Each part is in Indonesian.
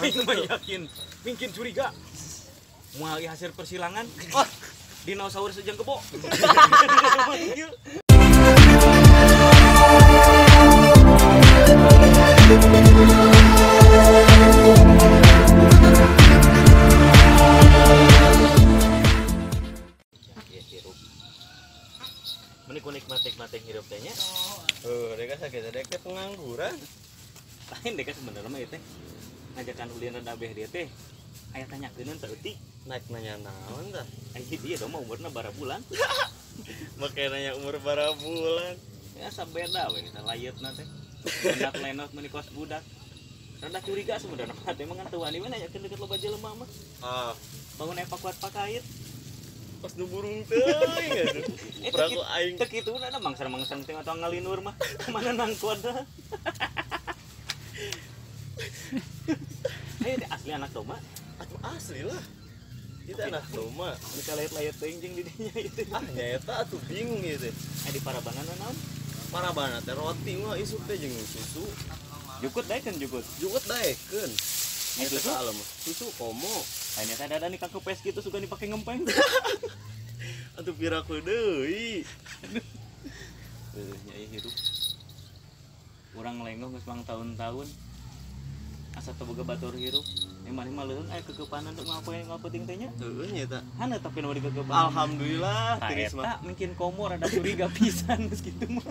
Aing mah yakin, mungkin curiga. Moal hasil persilangan. Wah, dinosaurus jeung kebo. Menik matik hirup teh nya. Deka sakit dek teh pengangguran. Lain deka sebenarnya mah teh. Ngajakan ulin rada beh dia teh. Aya tanyakeun teh eutik. Naik nanya naon tah? Aya dia dong mah umurna bara bulan. Make nanya umur bara bulan. Ya sabeda we kita layetna teh. Budak lenot meuni kos budak. Rada curiga sebenarnya mah teh mangan teu wani we nanyakeun deket loba jelema mah. Bangun evakuat pakait. Pas nu burung teuing atuh. Praku aing teu kituna da mangsa-mangsa teh atuh ngalinur mah. Mana nangkod dah. Asli anak domba. Asli lah. Kita anak domba. Bisa layat-layat teuing jeung di dinya ieu. Nyaeta atuh bingung ieu teh. Di parabanana naon? Parabana teh roti mah isuk teh jeung susu. Jukut daekeun jukut. Jukut daekeun. Susu kalem. Susu komo. Anya teh ada nih kakepes gitu suka dipake ngempeng. Atuh piraku deui. Nyai hirup. Urang lengoh geus mang tahun-tahun. Asa teu boga batur hirup. Emang leung aya kegepanan teu ngapoting teh nya. Heueuh nya eta. Hana tapi nu digegepan. Alhamdulillah tiris mah. Eta mungkin komo rada curiga pisan geus kitu mah.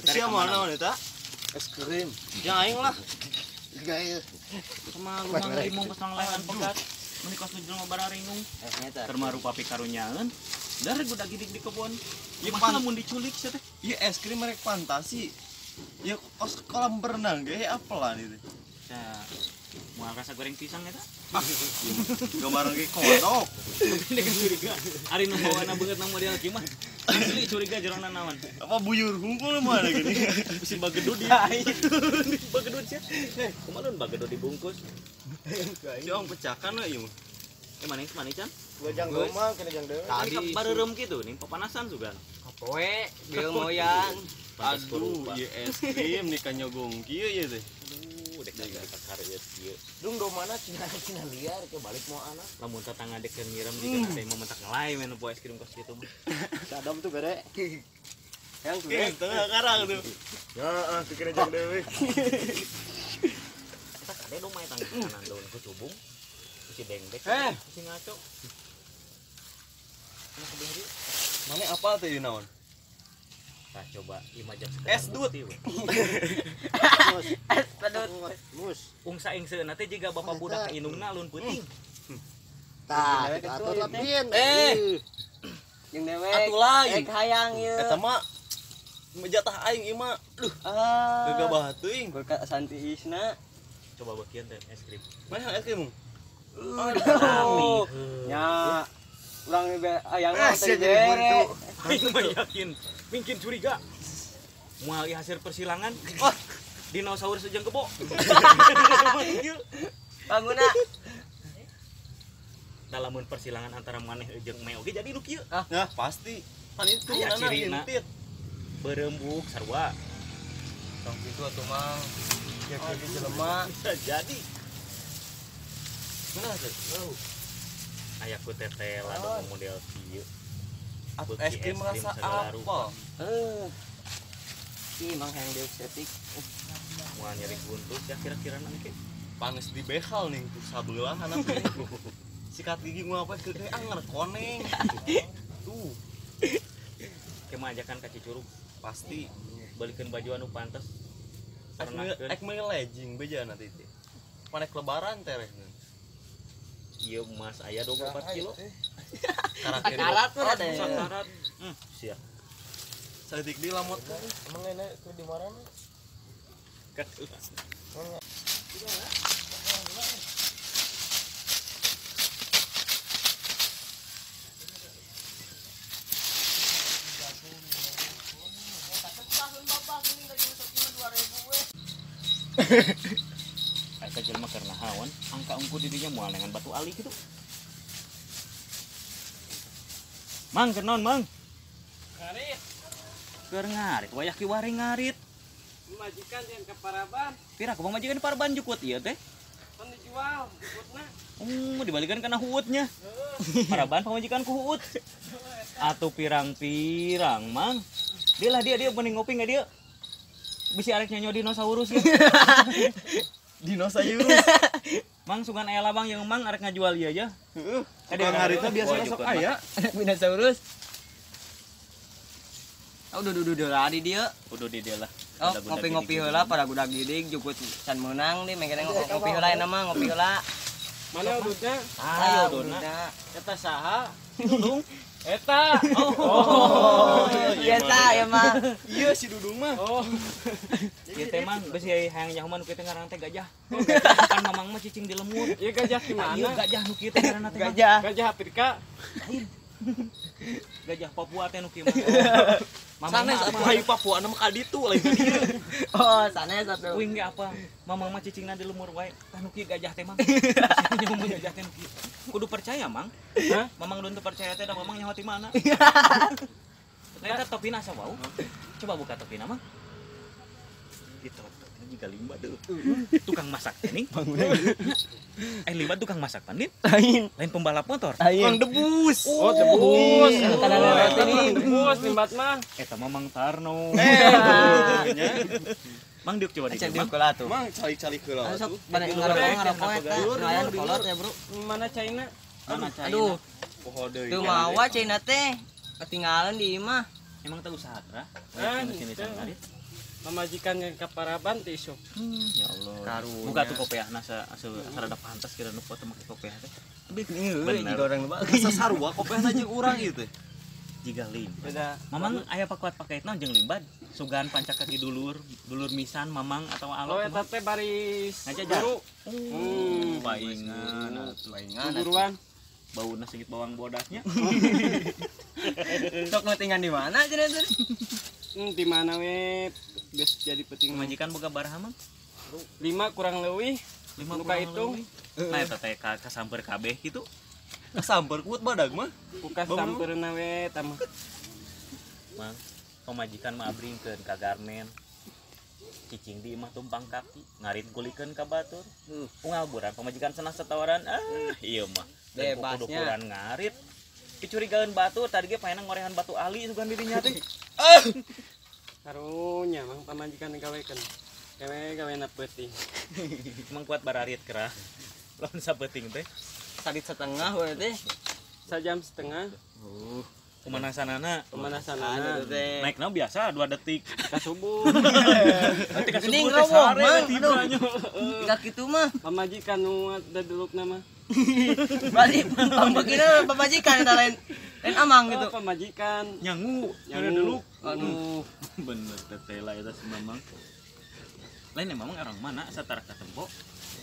Sia mana eta? Es krim. Yang aing lah. Gaya. Sama lumang rimung kesang lehan pegat. Meni kos nu jelema bararingung. Nyata. Keur marupa pikarunyaeun. Dari budak gidik di kebon. Ieu Mah lamun diculik sia teh. Ieu es krim merek fantasi. Ya kos kolam berenang ge apelan itu. Nah, moal rasa goreng pisang eta. Gambar ge kodok. Ini kan curiga. Ari nu bawana beungeut nang model kieu mah. Asli curiga jerona naon. Apa buyur hungkul mana gini? Si bagedut dia. Itu bagedut sia. Kumaha bagedut dibungkus. Si ong pecahkan we ieu mah. Manis can? Gojang goma kena jang deui. Tadi bareureum kitu nih papanasan sugan. Apoe bieu moyang. Aduh, ieu es krim nika nyogong kieu ieu teh. Dek kakar ieu kieu. Dung domana cina liar ke balik mau anak. Lamun tetangga dek ngirim dikeun teh mau mentak ngelai men poe es krim kos kitu mah. Sadam tuh bere. Yang tuh Tengah karang tuh. Heeh, kena jang deui. Eta kade dong mah tangga kanan daun kucubung. Si dengdek. Si ngaco. Mana apa teh ieu naon? Tah coba imajak Es dut. Es pedut. Mus. Ungsa ingseuna teh jiga bapak budak ka indungna alun peuting. Tah, atuh lapieun. Jeung dewek. Atuh lain. Hayang ieu. Eta mah jatah aing ieu mah. Duh, gegabah teuing. Ka santi isna. Coba bagian teh es krim. Mana es krim? Aduh. Nya. Urang hayang teh bere. Aing mah yakin, mungkin curiga. Moal hasil persilangan. Wah, dinosaurus jeung kebo. Banguna. Dalamun persilangan antara maneh jeung meo ge jadi nu kieu. Ya, pasti. Pan itu Aya anak cirina. intit. Berembuk sarua. Tong kitu atuh mah. Ya kieu jelema. Bisa jadi. Mana teh? Aya ku tetel anu model kieu. Es krim rasa apel. Ih, mang hayang diusetik. Moal nyeri buntus ya kira-kira nanti. Panes di behal nih tuh sabelah anak teh. Sikat gigi gua apa ke anger koneng. Tuh. Kemah ajakan ka Cicurug Pasti balikeun baju anu pantes. ek legging beja nanti teh. Panek lebaran teh. Ieu emas aya 24 kilo. Karat tuh ada. Sakarat. Sia. Saeutik di lamot kan. Emang enak ke di mana? Eta jelema keur nahaon, angka ungku di dinya moal dengan batu ali gitu. Mang keur naon, Mang? Keur ngarit, wayah ki wari ngarit. Majikan yang ke Paraban, Pira ku majikan Paraban jukut ieu teh. kan dijual, jukutna. Dibalikan kana huutnya. Paraban pamajikan ku huut. Atuh pirang-pirang, Mang. Dia mending ngopi enggak dia? Bisi arek nyanyo dinosaurus ya. Dinosaurus. Mang sugan ela Bang yang Mang arek ngajual ieu aja. Heeh. Tukang ngaritna biasa sok aya. Dinosaurus. Oh, dudu lah di dia. Kudu di dia lah. Oh, ngopi-ngopi heula pada budak didik jukut can meunang di mengkene ngopi heula enak mah ngopi heula. Mana udutnya? Ayo udutnya. Eta saha? Dudung. Eta. Eta ya mah. Iya si Dudung mah. Oh. Ieu teh Mang geus hayang nyahoman kieu teh ngaranna teh gajah. Kan mamang mah cicing di lemur. Ieu gajah di mana? Ieu gajah nu kieu teh ngaranna teh. Gajah. Gajah Afrika. Gajah Papua teh nu kieu mah. Sanes atuh hayu Papua nama ka ditu lain ka dieu. Oh, sanes atuh. Uing ge apa? Mamang mah cicingna di lemur wae. Tah nu kieu gajah teh Mang. Nyahoman gajah teh nu kieu. Kudu percaya Mang. Hah? Mamang teu percaya teh da mamang nyaho ti mana? Eta topina asa wau. Coba buka topina Mang. Gitu. Juga limba deh. Tukang masak ini. Limba tukang masak pandin. Lain pembalap motor. Tukang debus. Oh, debus. Debus limbat mah. Eta Mamang Tarno. Mang diuk coba Cek diuk. diuk heula tuh. Mang cali-cali heula atuh. Banyak ngarokok eta. Lumayan kolot ya, Bro. Mana China? Mana China? Aduh. Poho deui. Teu mawa China teh. Ketinggalan di imah. Emang teu usaha tah? Sini sini. Pemajikan yang ke Paraban teh isu. Ya Allah. Karunya. Buka tuh kopiahna sarada pantas kira nu foto make kopiah teh. Bener. Juga orang lu Asa sarua kopehna jeung urang ieu teh. Jiga lim. beda. Mamang aya pakuat pakeitna jeung limbad. Sugan pancak kaki dulur misan Mamang atau Oh, alot. eta teh baris Ngajajar. guru. Baingan. Guruan. Bauna segit bawang bodasnya. Sok ngetingan di mana aja teh? Di mana we? Geus jadi peting Majikan boga baraha Mang? 5 kurang leuwih. 5 Nuka hitung. Nah eta teh kasamper kabeh kitu. Samper kuat badag mah. Buka sampeurna we tah mah. Mang, pemajikan mah abringkeun ka garmen. Cicing di imah tumpang kaki, ngarit gulikeun ka batur. Unggal buran pemajikan cenah setawaran. Ieu mah Bebasnya. ukuran ngarit. Kecurigaan batur tadi ge paena ngorehan batu ali sugan dirinya teh. Karunya mang pamajikan gawekeun. Gawe-gawena peuting. Emang kuat bararit kera. Lawan sapeting teh. Sadit setengah we teh. Sajam setengah. Pemanasanana. Pemanasanana teh. Naikna biasa 2 detik. Ka subuh. Nanti ka Ini subuh teh ngawong, sare Mang. tibranya. Enggak kitu mah. Pamajikan nu dadulukna mah. Berarti pamajikan eta lain amang gitu. Pamajikan. Nyangu, Nyangu. dulu. Aduh. Bener tetela eta si Mamang. Lain Mamang orang mana satara katempo.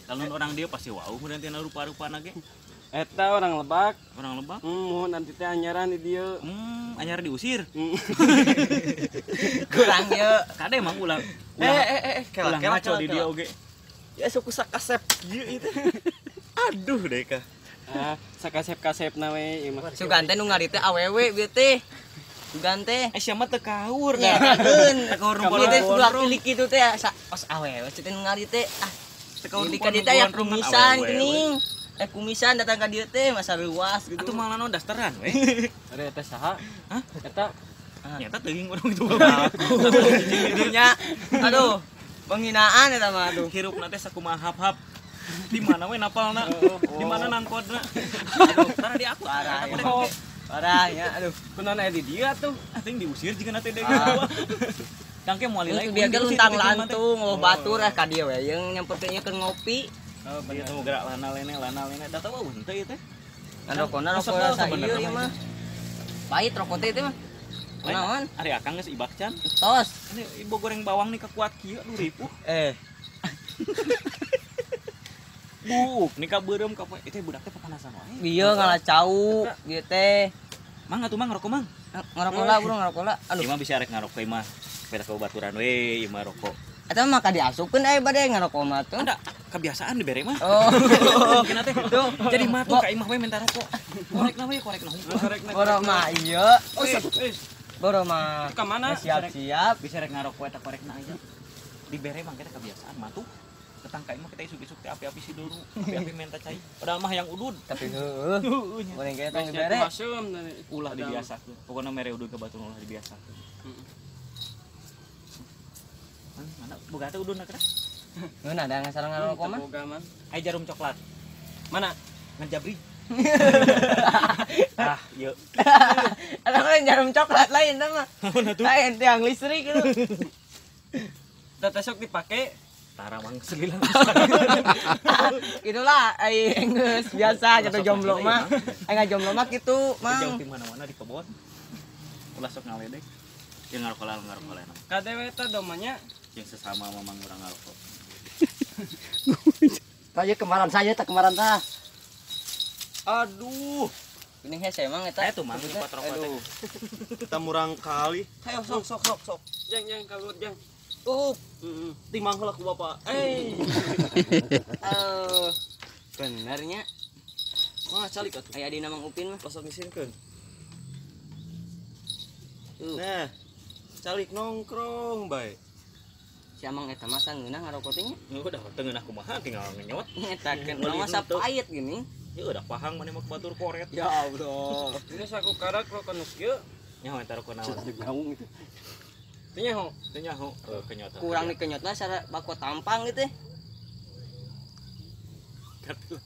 Kalau orang dia pasti wau kemudian tina rupa-rupana ge. Eta orang Lebak. Orang Lebak. Mohon nanti teh anyaran di dieu. Anyar diusir. Kurang ye. Kade emang ulang. Kela Ulang ngaco di dia oge. Ya sok kasep ieu itu. Aduh deh kah. Sakasep-kasepna we ieu mah. Sugan teh nu ngari teh awewe bieu teh. Sugan teh. Sia mah teu kaur Ya, da. kageun. Kaur nu Ieu teh bolong-bolong. budak cilik kitu teh pas awewe teh nu ngari teh. Di ka dieu teh aya kumisan geuning. Kumisan datang ka dieu teh masa luas gitu. Atuh malah naon dasteran we. Are teh saha? Hah? Eta Nyata teuing urang itu. didinya. Aduh, penghinaan eta mah aduh. Hirupna teh sakumaha hap-hap. Di mana we napalna? Di mana nangkodna? Aduh, tara di aku. Parah ya. Parah ya, aduh. Kunaon aya di dia tuh? Ating diusir jika nanti deh gua. Kangke moali lain. Dia ge luntang lantung, mau batur ka dieu we yang nyamperkeun keur ngopi. Oh, bener tuh gerak lana lene. Da tahu henteu ieu teh. Kan rokona rokok rasa ieu ieu mah. Pahit rokok teh mah. Kunaon? Ari akang geus ibak can. Tos. Ini ibu goreng bawang nih kekuat kieu nu ripuh. Buk, nika beureum ka poe. Teh budak teh papanasan wae. Ieu ngalacau, ieu teh. Mang atuh mang ngarokok mang. Ngarokok lah, bro, ngarokok lah. Ieu mah bisa arek ngarokok ieu mah. Peda ka baturan we ieu mah rokok. Eta mah ka diasupkeun aya bade ngarokok mah tuh. Ada kebiasaan dibere mah. Oh. Kena teh. Tuh, jadi mah tuh ka imah we minta rokok. Korekna we, korekna. Borok mah ieu. Oh, Boro mah. Ke mana? Siap-siap. Bisa rek ngarokok eta korekna aja. Dibere mah kita kebiasaan mah tuh. Tetangkai mah kita isuk-isuk teh api-api si dulu. Api-api minta cai. Padahal mah yang udud. Tapi heueuh. Mun engke tong dibere. Masum tadi. Ulah dibiasakeun. Pokona mere udud ke batu ulah dibiasakeun. Mana boga teh ududna kira? Ngeun ada ngasarang ngarokok mah. Boga man. Aya jarum coklat. Mana? Ngejabri. Ah, yuk. Ada kan jarum coklat lain mah. Lain tiang listrik itu. Tata sok dipake. Tara mang 9. Itulah ai geus biasa jatuh jomblo mah. Ai ngajomblo mah kitu, Jauh Mang. di mana-mana di kebon. Ulah sok ngaledek. Yang ngarokok lain. KDW teh domanya. Yang sesama mamang urang ngarokok. Saya kemarin tah. Aduh. Ini hese emang eta. Tuh mang nyempat rokok teh. Kita murang kali. Ayo sok. Jang kalut jang. Timang heula ku bapak. Benernya. Wah, calik atuh. Aya dina Mang Upin mah. Pasok ngisinkeun. Nah, calik nongkrong bae. Si Amang eta mah sangeunah ngarokok teh nya. Ya udah tengeun aku mah tinggal ngenyot. Ngetakeun urang mah sapait gini. Ya udah pahang mana mah batur koret. Ya Allah. Ini saku karak lo kanus kieu. Nyaho eta rokok naon. Gaung itu. Teu nyaho. Teu nyaho kenyot. Kurang dikenyotna cara bako tampang gitu. Katuh.